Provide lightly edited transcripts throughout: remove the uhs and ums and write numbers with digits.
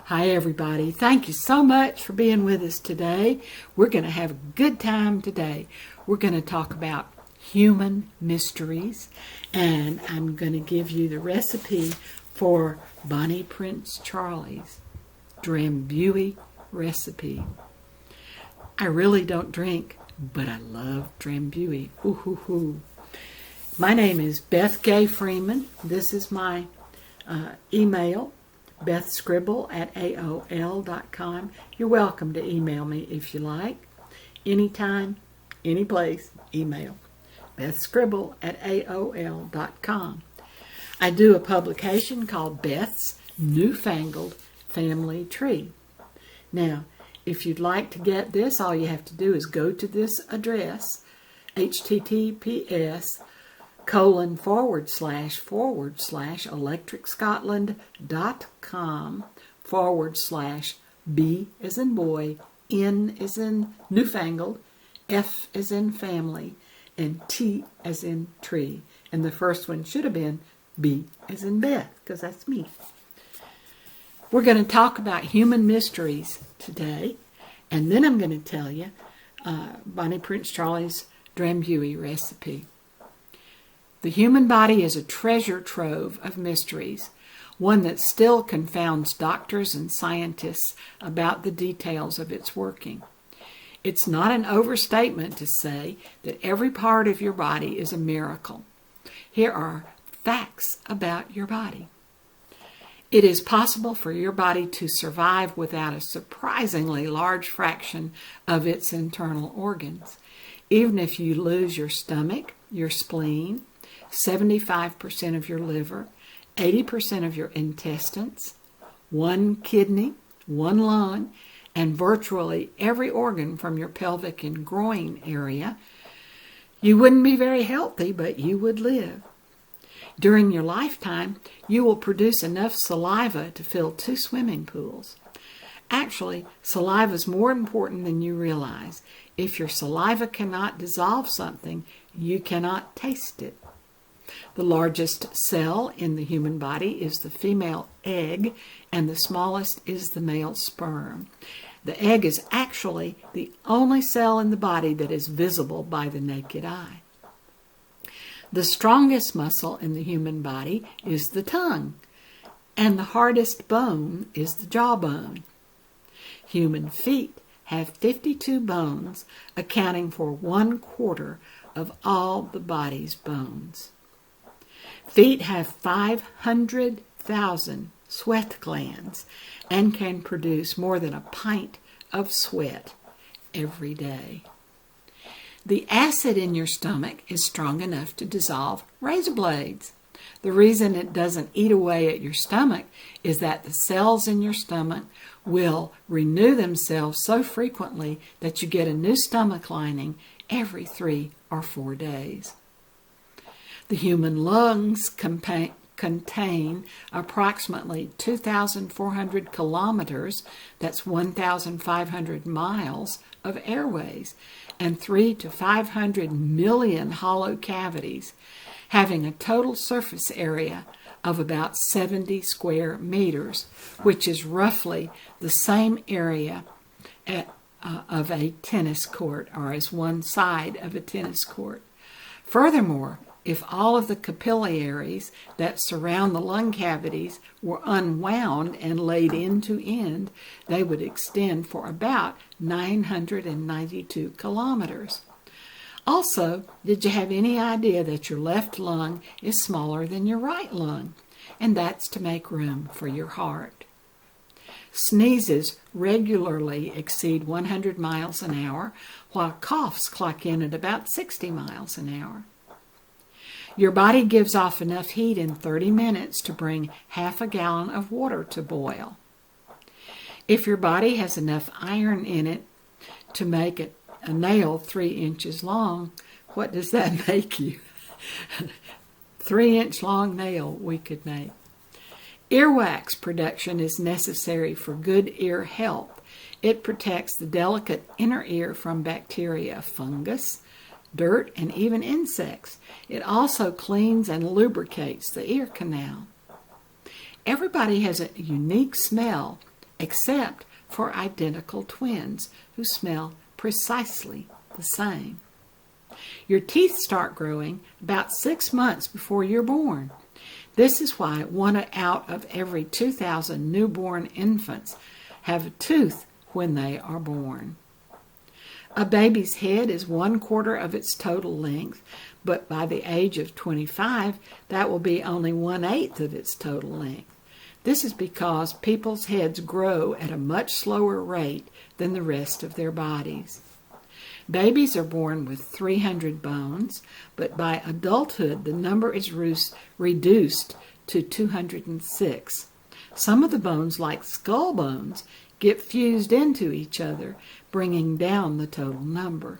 Hi, everybody. Thank you so much for being with us today. We're going to have a good time today. We're going to talk about human mysteries, and I'm going to give you the recipe for Bonnie Prince Charlie's Drambuie recipe. I really don't drink, but I love Drambuie. Ooh, hoo, hoo. My name is Beth Gay Freeman. This is my email, bethscribble@aol.com. You're welcome to email me if you like. Anytime, any place, email. bethscribble@aol.com. I do a publication called Beth's Newfangled Family Tree. Now, if you'd like to get this, all you have to do is go to this address, https://electricscotland.com/B as in boy, N as in Newfangled, F as in family, and T as in tree. And the first one should have been B as in Beth, because that's me. We're going to talk about human mysteries today, and then I'm going to tell you Bonnie Prince Charlie's Drambuie recipe. The human body is a treasure trove of mysteries, one that still confounds doctors and scientists about the details of its working. It's not an overstatement to say that every part of your body is a miracle. Here are facts about your body. It is possible for your body to survive without a surprisingly large fraction of its internal organs. Even if you lose your stomach, your spleen, 75% of your liver, 80% of your intestines, one kidney, one lung, and virtually every organ from your pelvic and groin area, you wouldn't be very healthy, but you would live. During your lifetime, you will produce enough saliva to fill 2 swimming pools. Actually, saliva is more important than you realize. If your saliva cannot dissolve something, you cannot taste it. The largest cell in the human body is the female egg, and the smallest is the male sperm. The egg is actually the only cell in the body that is visible by the naked eye. The strongest muscle in the human body is the tongue, and the hardest bone is the jawbone. Human feet have 52 bones, accounting for 1/4 of all the body's bones. Feet have 500,000 sweat glands and can produce more than a pint of sweat every day. The acid in your stomach is strong enough to dissolve razor blades. The reason it doesn't eat away at your stomach is that the cells in your stomach will renew themselves so frequently that you get a new stomach lining every 3 or 4 days. The human lungs contain approximately 2,400 kilometers, that's 1,500 miles, of airways, and 300 to 500 million hollow cavities, having a total surface area of about 70 square meters, which is roughly the same area of a tennis court, or as one side of a tennis court. Furthermore, if all of the capillaries that surround the lung cavities were unwound and laid end to end, they would extend for about 992 kilometers. Also, did you have any idea that your left lung is smaller than your right lung? And that's to make room for your heart. Sneezes regularly exceed 100 miles an hour, while coughs clock in at about 60 miles an hour. Your body gives off enough heat in 30 minutes to bring half a gallon of water to boil. If your body has enough iron in it to make a nail 3 inches long, what does that make you? 3-inch long nail we could make. Earwax production is necessary for good ear health. It protects the delicate inner ear from bacteria, fungus, dirt, and even insects. It also cleans and lubricates the ear canal. Everybody has a unique smell except for identical twins who smell precisely the same. Your teeth start growing about 6 months before you're born. This is why 1 out of every 2,000 newborn infants have a tooth when they are born. A baby's head is 1/4 of its total length, but by the age of 25, that will be only 1/8 of its total length. This is because people's heads grow at a much slower rate than the rest of their bodies. Babies are born with 300 bones, but by adulthood the number is reduced to 206. Some of the bones, like skull bones, get fused into each other, bringing down the total number.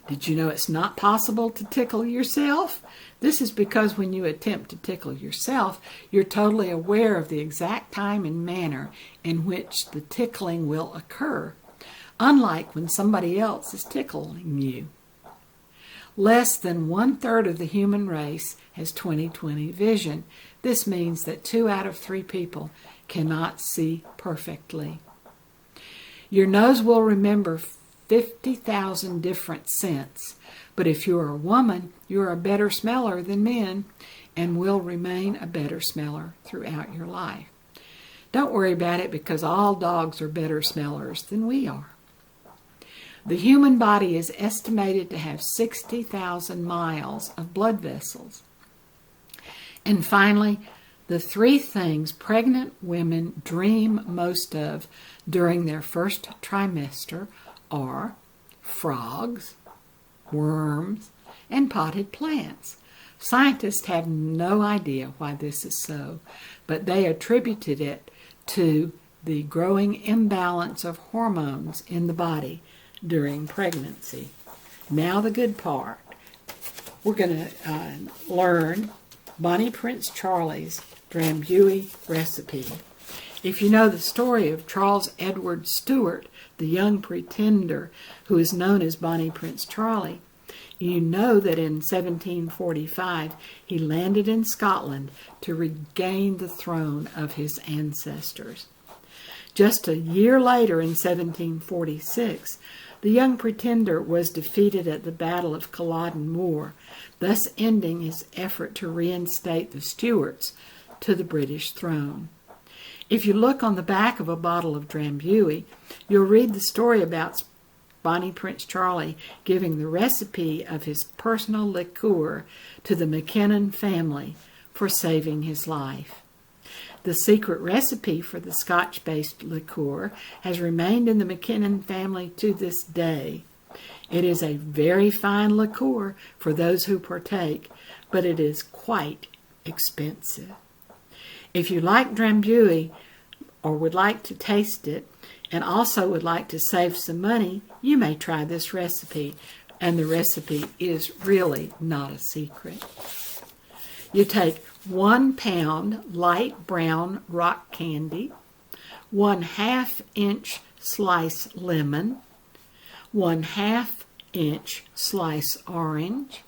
Did you know it's not possible to tickle yourself? This is because when you attempt to tickle yourself, you're totally aware of the exact time and manner in which the tickling will occur, unlike when somebody else is tickling you. Less than 1/3 of the human race has 20/20 vision. This means that 2 out of 3 people cannot see perfectly. Your nose will remember 50,000 different scents, but if you're a woman, you're a better smeller than men and will remain a better smeller throughout your life. Don't worry about it, because all dogs are better smellers than we are. The human body is estimated to have 60,000 miles of blood vessels. And finally, the 3 things pregnant women dream most of during their first trimester are frogs, worms, and potted plants. Scientists have no idea why this is so, but they attributed it to the growing imbalance of hormones in the body during pregnancy. Now the good part. We're going to learn Bonnie Prince Charlie's Drambuie recipe. If you know the story of Charles Edward Stuart, the young pretender who is known as Bonnie Prince Charlie, you know that in 1745 he landed in Scotland to regain the throne of his ancestors. Just a year later, in 1746, the young pretender was defeated at the Battle of Culloden Moor, thus ending his effort to reinstate the Stuarts to the British throne. If you look on the back of a bottle of Drambuie, you'll read the story about Bonnie Prince Charlie giving the recipe of his personal liqueur to the McKinnon family for saving his life. The secret recipe for the Scotch-based liqueur has remained in the McKinnon family to this day. It is a very fine liqueur for those who partake, but it is quite expensive. If you like Drambuie or would like to taste it, and also would like to save some money, you may try this recipe, and the recipe is really not a secret. You take 1 pound light brown rock candy, 1/2 inch slice lemon, 1/2 inch slice orange,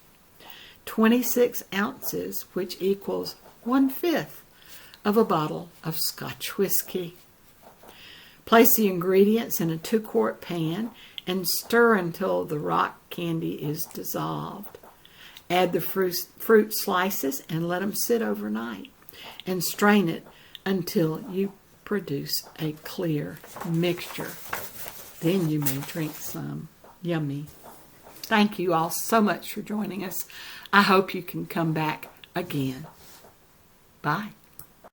26 ounces, which equals 1/5 of a bottle of Scotch whiskey. Place the ingredients in a 2-quart pan and stir until the rock candy is dissolved. Add the fruit slices and let them sit overnight, and strain it until you produce a clear mixture. Then you may drink some. Yummy. Thank you all so much for joining us. I hope you can come back again. Bye.